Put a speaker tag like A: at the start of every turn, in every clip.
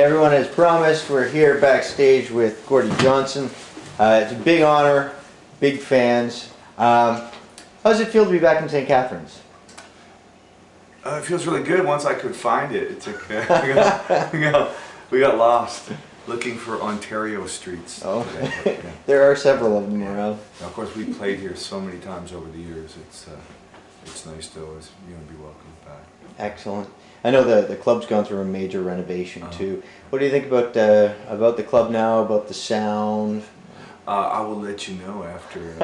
A: Okay, everyone, as promised, we're here backstage with Gordie Johnson. It's a big honor, big fans. How does it feel to be back in St. Catharines?
B: It feels really good once I could find it. It took, we got lost looking for Ontario streets.
A: Oh, yeah. There are several of them around.
B: Now, of course, we've played here so many times over the years. It's nice to always be welcomed back.
A: Excellent. I know the club's gone through a major renovation too. What do you think about the club now? About the sound?
B: I will let you know after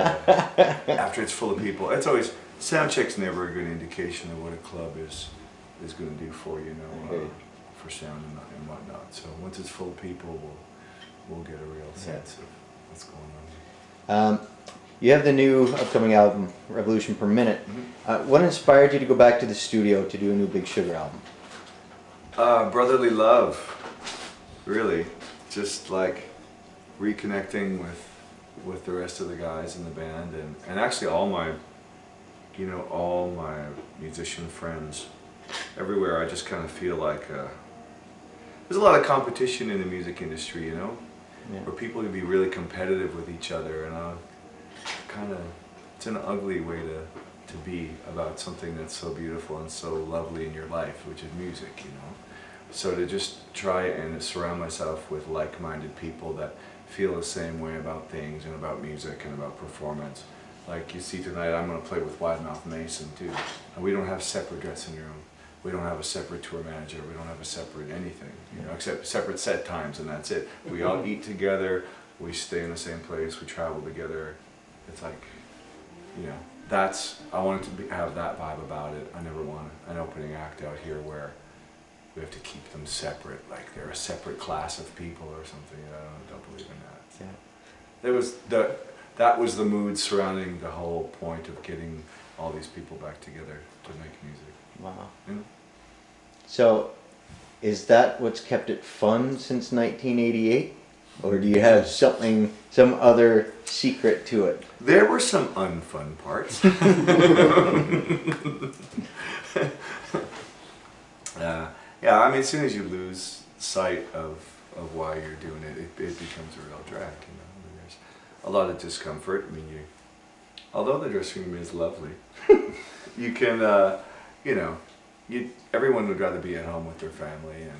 B: after it's full of people. It's always sound check's never a good indication of what a club is going to do for you, for sound and whatnot. So once it's full of people, we'll get a real sense of what's going on.
A: You have the new upcoming album, Revolution Per Minute.
B: Mm-hmm.
A: What inspired you to go back to the studio to do a new Big Sugar album?
B: Brotherly love, really. Just like reconnecting with the rest of the guys in the band, and actually all my musician friends everywhere. I just kind of feel like there's a lot of competition in the music industry, where people can be really competitive with each other, and it's an ugly way to be about something that's so beautiful and so lovely in your life, which is music, So to just try and surround myself with like-minded people that feel the same way about things and about music and about performance. Like you see tonight, I'm going to play with Wide Mouth Mason too. And we don't have separate dressing room. We don't have a separate tour manager. We don't have a separate anything, except separate set times, and that's it. We all eat together. We stay in the same place. We travel together. It's like, I wanted to have that vibe about it. I never want an opening act out here where we have to keep them separate, like they're a separate class of people or something. I don't believe in that. Yeah. That was the mood surrounding the whole point of getting all these people back together to make music.
A: Wow. So, is that what's kept it fun since 1988? Or do you have some other secret to it?
B: There were some unfun parts. As soon as you lose sight of why you're doing it, it becomes a real drag, There's a lot of discomfort. Although the dressing room is lovely, you can, everyone would rather be at home with their family, and,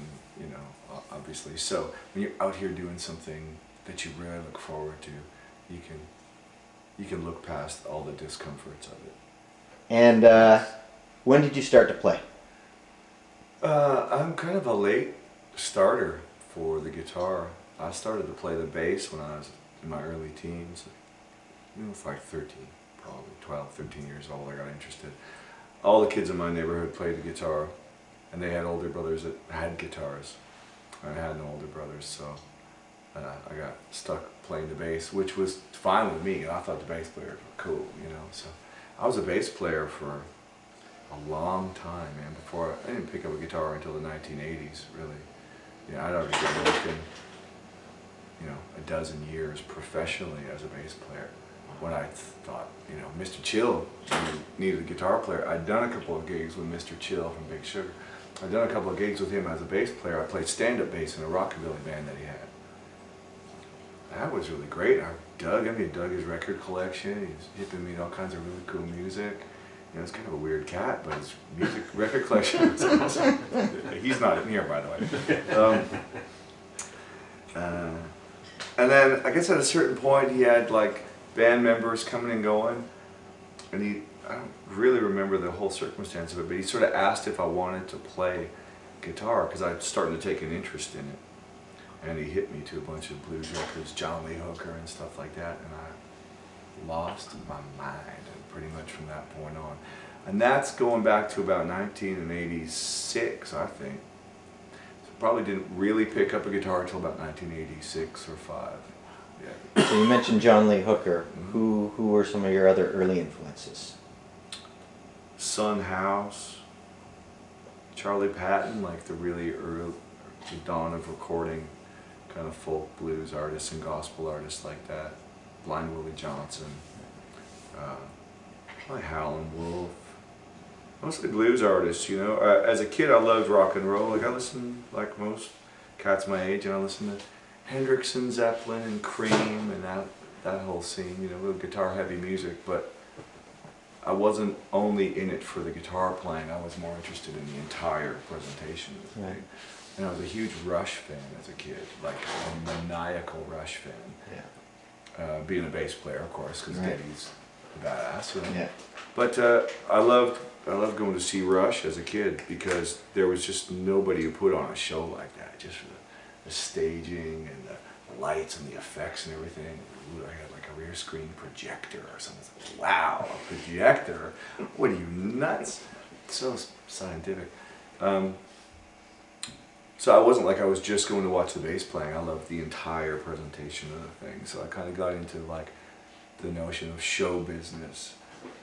B: obviously. So when you're out here doing something that you really look forward to, you can look past all the discomforts of it.
A: And when did you start to play?
B: I'm kind of a late starter for the guitar. I started to play the bass when I was in my early teens. Like 13, probably 12, 13 years old, I got interested. All the kids in my neighborhood played the guitar, and they had older brothers that had guitars. I had no older brothers, so I got stuck playing the bass, which was fine with me. I thought the bass players were cool, So I was a bass player for a long time, man. Before I didn't pick up a guitar until the 1980s, really. I'd already been working, a dozen years professionally as a bass player. When I thought, Mr. Chill needed a guitar player, I'd done a couple of gigs with Mr. Chill from Big Sugar. I'd done a couple of gigs with him as a bass player. I played stand-up bass in a rockabilly band that he had. That was really great. I dug his record collection. He's hipping me to all kinds of really cool music. It's kind of a weird cat, but his record collection was awesome. He's not in here, by the way. And then I guess at a certain point he had like band members coming and going, and I don't really remember the whole circumstance of it, but he sort of asked if I wanted to play guitar because I was starting to take an interest in it, and he hit me to a bunch of blues records, John Lee Hooker and stuff like that, and I lost my mind, and pretty much from that point on. And that's going back to about 1986, I think. So probably didn't really pick up a guitar until about 1986 or 5. Yeah.
A: So you mentioned John Lee Hooker. Who were some of your other early influences?
B: Son House, Charlie Patton, like the really early, the dawn of recording, kind of folk blues artists and gospel artists like that. Blind Willie Johnson, like Howlin' Wolf, mostly blues artists, As a kid, I loved rock and roll. Like I listened, like most cats my age, and I listened to Hendrix and Zeppelin and Cream and that whole scene, you know, real guitar heavy music. But I wasn't only in it for the guitar playing. I was more interested in the entire presentation of the thing. And I was a huge Rush fan as a kid, like a maniacal Rush fan.
A: Yeah.
B: Being a bass player, of course, because Geddy's a badass. Right?
A: Yeah.
B: But I loved going to see Rush as a kid because there was just nobody who put on a show like that. Just for the staging and the lights and the effects and everything. Ooh, I had like a rear screen projector or something. Wow, a projector? What are you, nuts? So scientific. So I wasn't like I was just going to watch the bass playing. I loved the entire presentation of the thing. So I kind of got into like the notion of show business,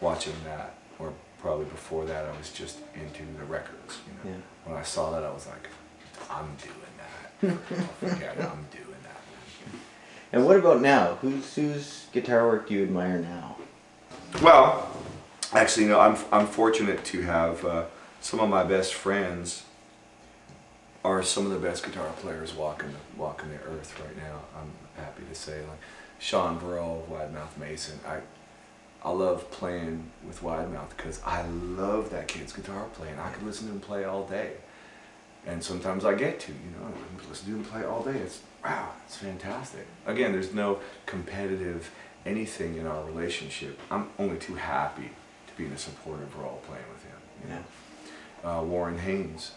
B: watching that. Or probably before that, I was just into the records. You know? Yeah. When I saw that, I was like, I'm doing that. Forget it, I'm doing that.
A: And what about now? Whose guitar work do you admire now?
B: Well, actually, no. I'm fortunate to have some of my best friends are some of the best guitar players walking the earth right now. I'm happy to say, like Sean Burrell of Wide Mouth Mason. I love playing with Wide Mouth because I love that kid's guitar playing. I could listen to him play all day, and sometimes I get to, you know, I can listen to him play all day. Wow, it's fantastic. Again, there's no competitive anything in our relationship. I'm only too happy to be in a supportive role playing with him. You know? Warren Haynes,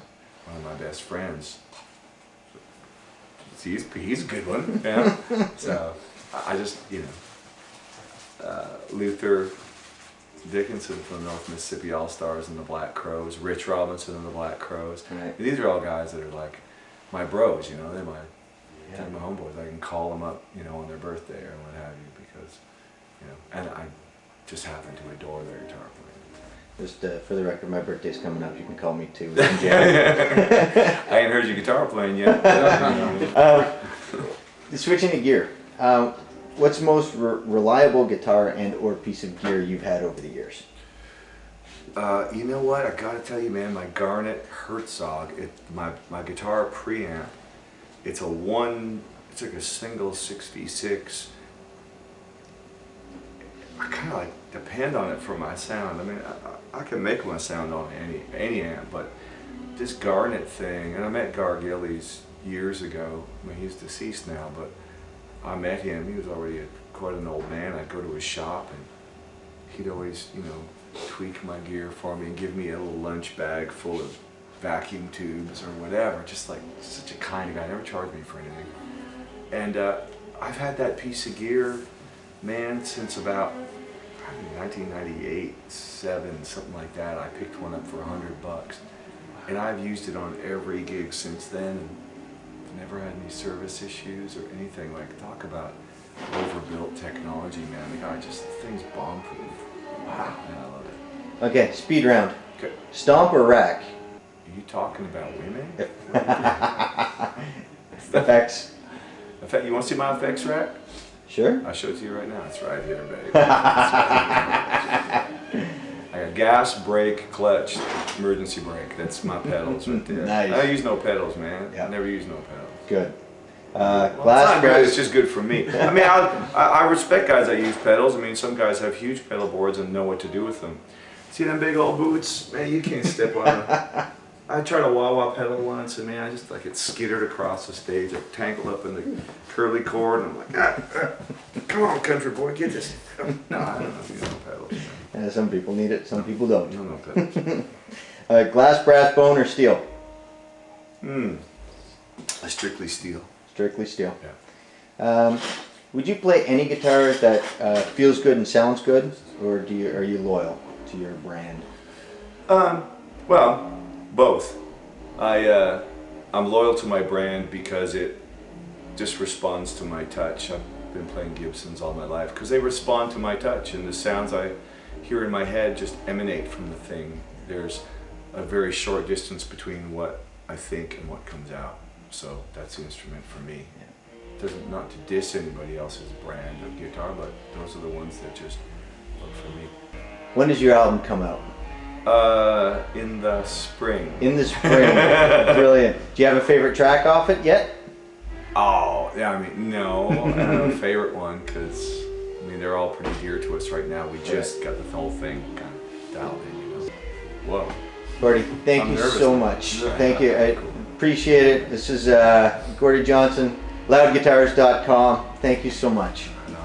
B: one of my best friends. He's a good one. Yeah. So I just, you know, Luther Dickinson from the North Mississippi All Stars and the Black Crows, Rich Robinson and the Black Crows. Right. These are all guys that are like my bros, you know. They're my homeboys. I can call them up, you know, on their birthday or what have you, because, you know, and I just happen to adore their guitar playing.
A: Just for the record, my birthday's coming up. You can call me too.
B: I ain't heard your guitar playing yet.
A: Switching to gear. What's the most reliable guitar and or piece of gear you've had over the years?
B: You know what? I gotta tell you, man, my Garnet Herzog, my guitar preamp, it's like a single 6V6. I kind of like depend on it for my sound. I mean, I can make my sound on any amp, but this Garnet thing, and I met Gar Gillies years ago. I mean, he's deceased now, but I met him. He was already quite an old man. I'd go to his shop, and he'd always, you know, tweak my gear for me and give me a little lunch bag full of vacuum tubes or whatever. Just like such a kind guy. Never charged me for anything. And I've had that piece of gear, man, since about 1998, 7, something like that. I picked one up for $100, and I've used it on every gig since then. And never had any service issues or anything. Like, talk about overbuilt technology, man. The thing's bomb-proof. Wow, man, I love it.
A: Okay, speed round.
B: Okay.
A: Stomp or rack?
B: Are you talking about women?
A: Effects.
B: You want to see my effects rack?
A: Sure.
B: I'll show it to you right now. It's right here, baby. I got gas, brake, clutch, emergency brake. That's my pedals right there.
A: Nice.
B: I use no pedals, man.
A: Yep.
B: I never use no pedals.
A: Good.
B: Well,
A: Glass
B: it's not good,
A: brass.
B: it's just good for me. I mean, I respect guys that use pedals. I mean, some guys have huge pedal boards and know what to do with them. See them big old boots? Man, you can't step on them. I tried a wah-wah pedal once, and man, I just like it skittered across the stage. I tangled up in the curly cord, and I'm like, come on, country boy, get this. No, I don't know if you know pedals.
A: Yeah, some people need it, some people don't.
B: No, no pedals.
A: Glass, brass, bone, or steel?
B: Strictly steel.
A: Strictly steel.
B: Yeah.
A: Would you play any guitar that feels good and sounds good, or are you loyal to your brand?
B: Well, both. I'm loyal to my brand because it just responds to my touch. I've been playing Gibsons all my life because they respond to my touch, and the sounds I hear in my head just emanate from the thing. There's a very short distance between what I think and what comes out. So that's the instrument for me. It doesn't, not to diss anybody else's brand of guitar, but those are the ones that just work for me.
A: When does your album come out?
B: In the spring.
A: In the spring. Brilliant. Do you have a favorite track off it yet?
B: Oh, yeah, I mean, no, I don't have a favorite one because, I mean, they're all pretty dear to us right now. We just got the whole thing kind of dialed in, you know. Whoa.
A: Gordie, thank
B: I'm
A: you
B: nervous
A: so
B: now.
A: much.
B: Yeah.
A: Thank you. I
B: Cool.
A: appreciate it. This is Gordie Johnson, loudguitars.com. Thank you so much.
B: I know.